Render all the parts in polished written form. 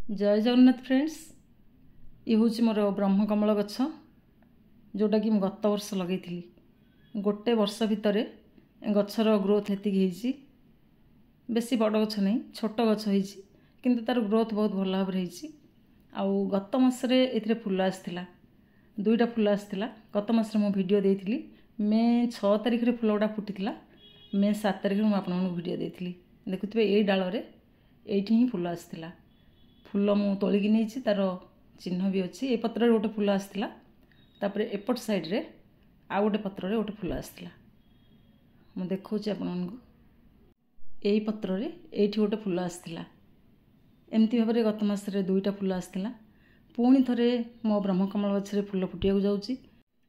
जय जगन्नाथ फ्रेंड्स। ये हूँ मोर ब्रह्मकमल गछ जोटा कि गत वर्ष लगे गोटे वर्ष भितर गचर ग्रोथ हेती बेसी बड़ गछ नहीं छोट गछ किंतु तार ग्रोथ बहुत भल भाव आउ गत मसरे ए फुल आसाला दुईटा फुल आसाला। गत मसरे मु वीडियो देती मे 6 तारिख रे फुल गुड़ा फुटी मे 7 तारिख में आपको वीडियो देती देखुए ये डाल ये ही फुल आसाला। फुल मु तोलिकी नहीं तार चिन्ह भी अच्छी। ए पत्र गोटे फुल आसाला तापर एपट साइड रे आ गोटे पत्र गोटे फुल आसाला मु देखा आपको यही पत्र ये गोटे फुल आसाला। एमती भाव में गत मसरे दुईटा फुल आसाला। पुणी थे मो ब्रह्मकमल गचरे फुल फुटिया जाऊँगी।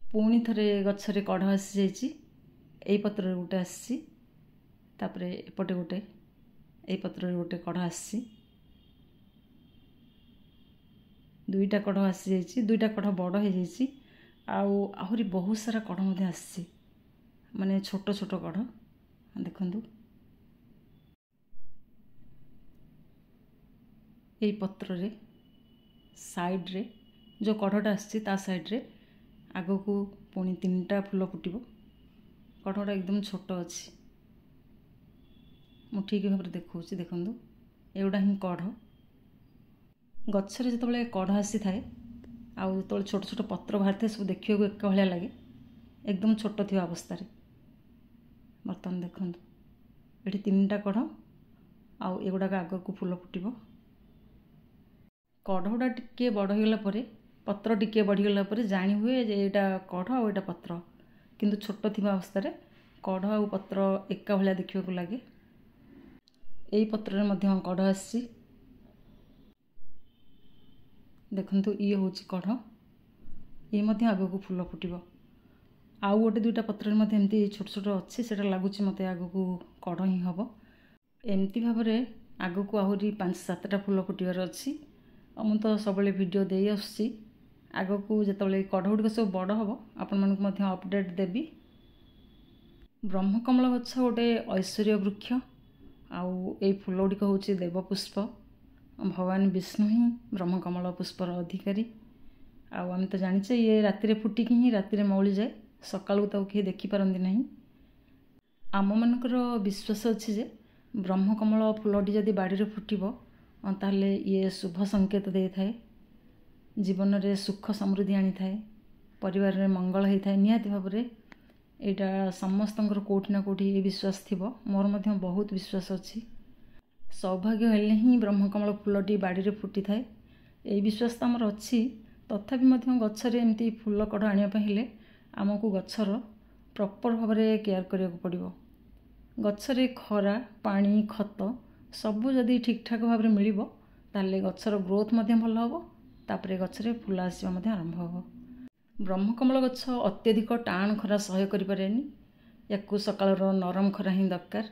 पुणी थे गचरे कढ़ आसी जाइए पत्र गोटे आसी एपटे गोटे यही पत्र गोटे कढ़ आसी दुईटा कढ़ आसी जाइए। दुईटा कढ़ बड़ हो जाइए आहरी बहुत सारा कढ़ आसी माने छोट छोट कढ़ देखु यही पत्र रे साइड रे जो कढ़टा आसी साइड रे आग को पुणी 3टा फुल फुटब। कढ़टा एकदम छोट अच्छी मु ठीक भाव देखा देखु एगुड़ा ही कढ़ गचरे जो कढ़ आसी थाए आउ जो छोट छोट पत्र बाहर थे सब देखा एक भाया लगे एकदम छोट थी अवस्था बर्तमान देखु ये 3टा कढ़ आउ एगुड़ाक आग को फुल फुटब। कढ़ गुड़ा टिके बड़ होगला पत्र टिके बढ़ीगला जानी हुए जे एटा कढ़ आ एटा पत्र किंतु छोट थी अवस्था कढ़ आ पत्र एका भाया देखा लगे। यही पत्र में कढ़ आसी देखु ये हूँ कढ़ ये आग को फुल फुटब। आउ गोटे दुईटा पत्र एमती छोट छोट अच्छी से लगुच मत आग को कढ़ ही हम एमती भाव में आग को आहरी 5-7टा फुल फुटबार अच्छी। मु तो सब वीडियो दे आसुची आग को जो कढ़ गुड़िक सब बड़ हम आपण अपडेट देवी। ब्रह्मकमल गछ गोटे ऐश्वर्य वृक्ष आउ ये फुल गुड़िक हूँ देवपुष्प। भगवान विष्णु ही ब्रह्मकमल पुष्पर अधिकारी आम तो जाचे ये राति फुटिकी ही राति मौली जाए सकाळू तो किए देखिपारती ना। आम मानकर विश्वास अच्छी जे ब्रह्मकमल फुलटी जदि बाड़ी फुटब ताहले ये शुभ संकेत दे थाए जीवन में सुख समृद्धि आनी थाए परिवार में मंगल होता है। निहाती भाव में यहाँ समस्त कोठी ना कोठी ये विश्वास थी मोर मध्य बहुत विश्वास अच्छी। सौभाग्य हेले ही ब्रह्मकमल फुलटी बाड़ी फुटी थाए यही विश्वास तो आमर अच्छी। तथापि गचरे एमती फुल कढ़ आने आमको गचर प्रॉपर भाव में केयर करने को पड़ो। गचरे खरा पानी खत सबू जदि ठीक ठाक भाव में मिल ताले गचर ग्रोथ भल हम तापर गचरे फुल आसवा आरंभ हो। ब्रह्मकमल गछ अत्यधिक टाण खरा सह्य करें या सकाळ नरम खरा ही दरकार।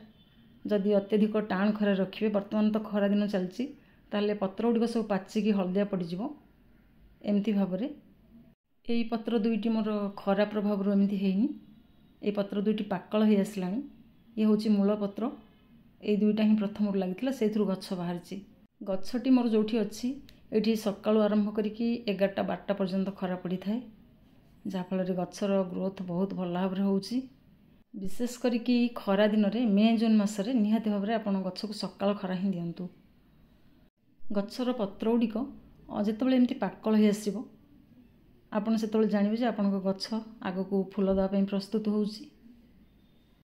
जदि अत्यधिक टाण खरा रखिए बर्तमान तो खरा दिन चलती ताले पत्र गुड़िक सब पाचिकी हलदिया पड़ज एमती भाव में यही पत्र दुईटी मोर खरा प्रभाव एमती हैनी ये पत्र दुईटी पाकल हो आसला। ये हूँ मूल पत्र ये दुईटा ही प्रथम लगी से गछ बाहर गछटी मोर जो अच्छी ये सकाळू आरंभ करी 11टा-12टा पर्यंत खरा पड़ी थाए जहाँफल गचर ग्रोथ बहुत भल भाव में होची। विशेष करिकी खरा दिन में मे जून मसरे निहाती भाव में आप गछ को सकाळ खरा ही दिंतु। गचर पत्र गुड़िक जितेबाला एमती पाकल हो आसो आपड़ से जानवे जे आपण गछ आग को फूल देवाई प्रस्तुत होची।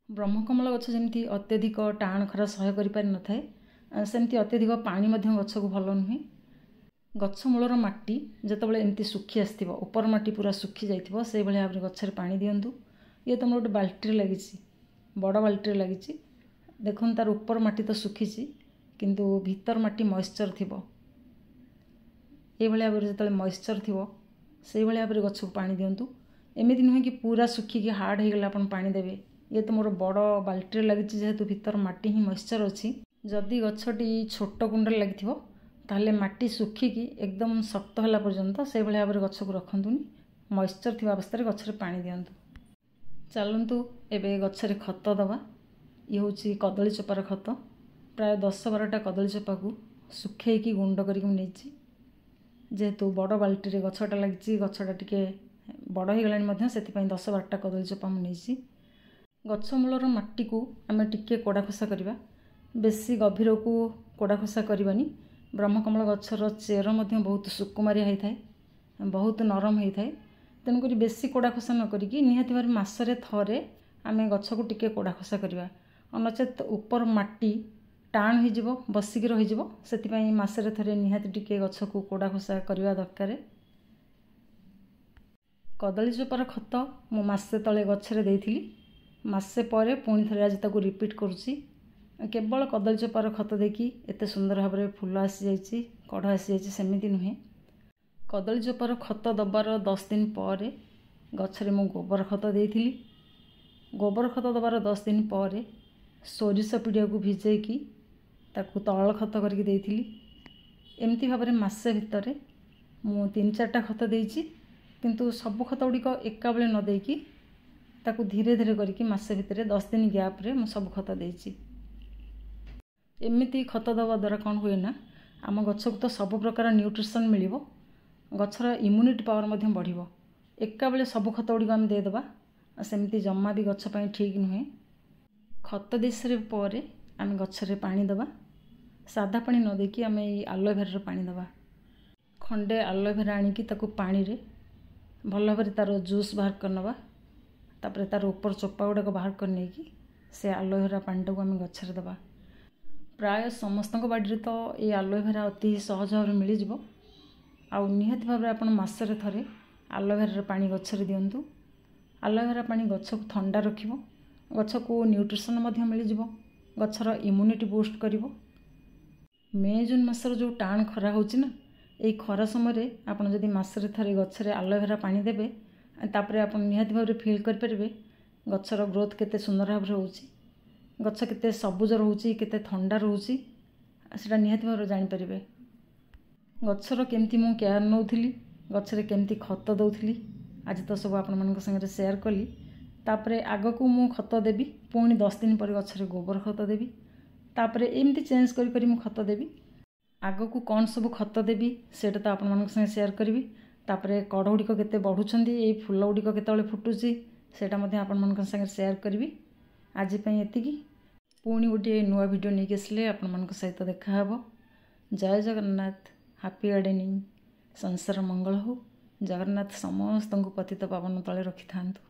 ब्रह्मकमल गछ जमी अत्यधिक टाण खरा सह्य कर सेमती अत्यधिक पानी गछ को भल नुहे। गछ मूलर माटी जितेबाला एमती सुखी आसो ऊपर माटी पूरा सुखी जाइए से भाव में गचर पानी दिंतु। ये तुम गोटे बाल्टी लगी बड़ बाल्टी लगी देखो तार ऊपर माटी तो सुखी किंतु भीतर माटी मॉइस्चर थी ये भाव में जो मॉइस्चर थी से भाव में गछ को पानी दिंतु। एमती नुहे कि पूरा सुखिकी हार्ड हो गले आप पानी देवे। ये तो मोर बड़ बाल्टी लगी जेहेतु भीतर माटी ही मॉइस्चर अच्छी। जदि गछटी छोट कुंड लगी ताहले माटी सुखिकी एकदम शक्त होला पर्यंत से भाव में गछ को रखंतुनी मॉइस्चर थी अवस्था गछरे पानी दिंतु। चलतु एबे गछरे खत दवा। ये हूँ कदली चोपार खत प्राय 10-12टा कदली चोपा को ଶୁଖେଇକି ଗୁଣ୍ଡ କରିକି ମୁଁ ନେଇଛି। ଯେହେତୁ ବଡ଼ ବାଲ୍ଟିରେ ଗଛଟା ଲାଗିଛି, ଗଛଟା ଟିକେ ବଡ଼ ହେଇଗଲାଣି ମଧ୍ୟ, ସେଥିପାଇଁ 10-12ଟା କଦଳୀ ଚୋପା ମୁଁ ନେଇଛି। ଗଛ ମୂଳର ମାଟିକୁ ଆମେ ଟିକେ କୋଡ଼ା ଖୋସା କରିବା, ବେଶୀ ଗଭୀରକୁ କୋଡ଼ା ଖୋସା କରିବାନି। ବ୍ରହ୍ମକମଳ ଗଛର ଚେର ମଧ୍ୟ ବହୁତ ସୁକୁମାରିଆ ହେଇଥାଏ, ବହୁତ ନରମ ହେଇଥାଏ। ତେଣୁକରି ବେଶୀ କୋଡ଼ା ଖୋସା ନ କରିକି ନିହାତି ଭାବରେ ମାସରେ ଥରେ ଆମେ ଗଛକୁ ଟିକେ କୋଡ଼ା ଖୋସା କରିବା, ଅନଚେତ୍ ଉପର ମାଟି ଟାଣ ହେଇଯିବ, ବସିକି ରହିଯିବ। ସେଥିପାଇଁ ମାସରେ ଥରେ ନିହାତି ଟିକେ ଗଛକୁ କୋଡ଼ା ଖୋସା କରିବା ଦରକାର। କଦଳୀ ଚୋପାର ଖତ ମୁଁ ମାସେ ତଳେ ଗଛରେ ଦେଇଥିଲି, ମାସେ ପରେ ପୁଣି ଥରେ ଆଜି ତାକୁ ରିପିଟ୍ କରୁଛି। କେବଳ କଦଳୀ ଚୋପାର ଖତ ଦେଇକି ଏତେ ସୁନ୍ଦର ଭାବରେ ଫୁଲ ଆସିଯାଇଛି, କଢ଼ ଆସିଯାଇଛି ସେମିତି ନୁହେଁ। କଦଳୀ ଚୋପାର ଖତ ଦେବାର 10 ଦିନ ପରେ ଗଛରେ ମୁଁ ଗୋବର ଖତ ଦେଇଥିଲି। ଗୋବର ଖତ ଦେବାର 10 ଦିନ ପରେ ସୋରିଷ ପିଡ଼ିଆକୁ ଭିଜେଇକି ତାକୁ ତରଳ ଖତ କରିକି ଦେଇଥିଲି। ଏମିତି ଭାବରେ ମାସେ ଭିତରେ ମୁଁ 3-4ଟା ଖତ ଦେଇଛି, କିନ୍ତୁ ସବୁ ଖତ ଗୁଡ଼ିକ ଏକାବେଳେ ନ ଦେଇକି ତାକୁ ଧୀରେ ଧୀରେ କରିକି ମାସେ ଭିତରେ 10 ଦିନ ଗ୍ୟାପ୍ରେ ମୁଁ ସବୁ ଖତ ଦେଇଛି। ଏମିତି ଖତ ଦେବା ଦ୍ୱାରା କ'ଣ ହୁଏ ନା, ଆମ ଗଛକୁ ତ ସବୁ ପ୍ରକାର ନ୍ୟୁଟ୍ରିସନ୍ ମିଳିବ, ଗଛର ଇମ୍ୟୁନିଟି ପାୱାର ମଧ୍ୟ ବଢ଼ିବ। ଏକାବେଳେ ସବୁ ଖତ ଗୁଡ଼ିକ ଆମେ ଦେଇଦେବା, ସେମିତି ଜମା ବି ଗଛ ପାଇଁ ଠିକ୍ ନୁହେଁ। ଖତ ଦେଇ ସାରିବା ପରେ ଆମେ ଗଛରେ ପାଣି ଦେବା, ସାଧା ପାଣି ନ ଦେଇକି ଆମେ ଏଇ ଆଲୋଭେରାର ପାଣି ଦେବା। ଖଣ୍ଡେ ଆଲୋଭେରା ଆଣିକି ତାକୁ ପାଣିରେ ଭଲ ଭାବରେ ତା'ର ଜୁସ୍ ବାହାର କରିନେବା, ତାପରେ ତା'ର ଉପର ଚୋପା ଗୁଡ଼ାକ ବାହାର କରି ନେଇକି ସେ ଆଲୋଭେରା ପାଣିଟାକୁ ଆମେ ଗଛରେ ଦେବା। ପ୍ରାୟ ସମସ୍ତଙ୍କ ବାଡ଼ିରେ ତ ଏଇ ଆଲୋଭେରା ଅତି ସହଜ ଭାବରେ ମିଳିଯିବ। ଆଉ ନିହାତି ଭାବରେ ଆପଣ ମାସରେ ଥରେ ଆଲୋଭେରାର ପାଣି ଗଛରେ ଦିଅନ୍ତୁ। ଆଲୋଭେରା ପାଣି ଗଛକୁ ଥଣ୍ଡା ରଖିବ, ଗଛକୁ ନ୍ୟୁଟ୍ରିସନ୍ ମଧ୍ୟ ମିଳିଯିବ, ଗଛର ଇମ୍ୟୁନିଟି ବୁଷ୍ଟ କରିବ। ମେ-ଜୁନ୍ ମାସର ଯେଉଁ ଟାଣ ଖରା ହେଉଛି ନା, ଏଇ ଖରା ସମୟରେ ଆପଣ ଯଦି ମାସରେ ଥରେ ଗଛରେ ଆଲୋଭେରା ପାଣି ଦେବେ, ତାପରେ ଆପଣ ନିହାତି ଭାବରେ ଫିଲ୍ କରିପାରିବେ ଗଛର ଗ୍ରୋଥ୍ କେତେ ସୁନ୍ଦର ଭାବରେ ହେଉଛି, ଗଛ କେତେ ସବୁଜ ରହୁଛି, କେତେ ଥଣ୍ଡା ରହୁଛି, ସେଇଟା ନିହାତି ଭାବରେ ଜାଣିପାରିବେ। ଗଛର କେମିତି ମୁଁ କେୟାର ନେଉଥିଲି, ଗଛରେ କେମିତି ଖତ ଦେଉଥିଲି, ଆଜି ତ ସବୁ ଆପଣମାନଙ୍କ ସାଙ୍ଗରେ ସେୟାର କଲି। ତାପରେ ଆଗକୁ ମୁଁ ଖତ ଦେବି, ପୁଣି 10 ଦିନ ପରେ ଗଛରେ ଗୋବର ଖତ ଦେବି, ତାପରେ ଏମିତି ଚେଞ୍ଜ କରି କରି ମୁଁ ଖତ ଦେବି। ଆଗକୁ କ'ଣ ସବୁ ଖତ ଦେବି ସେଇଟା ତ ଆପଣମାନଙ୍କ ସାଙ୍ଗେ ସେୟାର କରିବି। ତାପରେ କଢ଼ ଗୁଡ଼ିକ କେତେ ବଢ଼ୁଛନ୍ତି, ଏଇ ଫୁଲ ଗୁଡ଼ିକ କେତେବେଳେ ଫୁଟୁଛି, ସେଇଟା ମଧ୍ୟ ଆପଣମାନଙ୍କ ସାଙ୍ଗରେ ସେୟାର କରିବି। ଆଜି ପାଇଁ ଏତିକି, ପୁଣି ଗୋଟିଏ ନୂଆ ଭିଡ଼ିଓ ନେଇକି ଆସିଲେ ଆପଣମାନଙ୍କ ସହିତ ଦେଖାହେବ। ଜୟ ଜଗନ୍ନାଥ, ହାପି ଗାର୍ଡେନିଂ। ସଂସାର ମଙ୍ଗଳ ହେଉ, ଜଗନ୍ନାଥ ସମସ୍ତଙ୍କୁ ପତିତ ପାବନ ତଳେ ରଖିଥାନ୍ତୁ।